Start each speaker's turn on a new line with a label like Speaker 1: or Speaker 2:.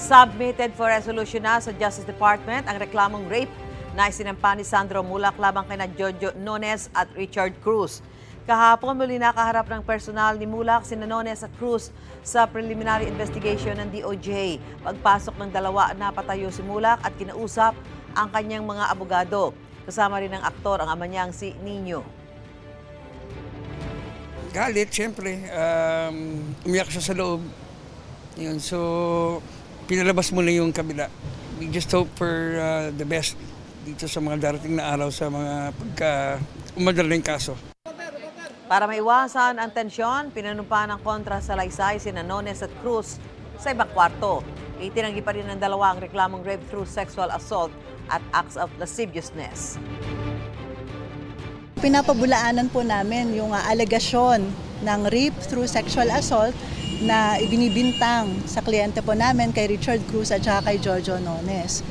Speaker 1: Submitted for resolution na sa Justice Department ang reklamong rape na isinampa ni Sandro Mulak labang kina Jojo Nones at Richard Cruz. Kahapon muli nakaharap ng personal ni Mulak, sina Nones at Cruz sa preliminary investigation ng DOJ. Pagpasok ng dalawa, napatayo si Mulak at kinausap ang kanyang mga abogado. Kasama rin ng aktor ang ama niyang si Nino.
Speaker 2: Galit, siyempre. Umiyak siya sa loob. Yun, so, pinalabas mo na yung kabila. We just hope for the best dito sa mga darating na araw sa mga umadal na yung kaso.
Speaker 1: Para maiwasan ang tensyon, pinanumpa ng kontra sa laysay sina Nones at Cruz sa ibang kwarto. Itinanggi pa rin ng dalawa ang reklamong rape through sexual assault at acts of lasciviousness.
Speaker 3: Pinapabulaanan po namin yung alegasyon ng rape through sexual assault na ibinibintang sa kliyente po namin kay Richard Cruz at saka kay Jojo Nones.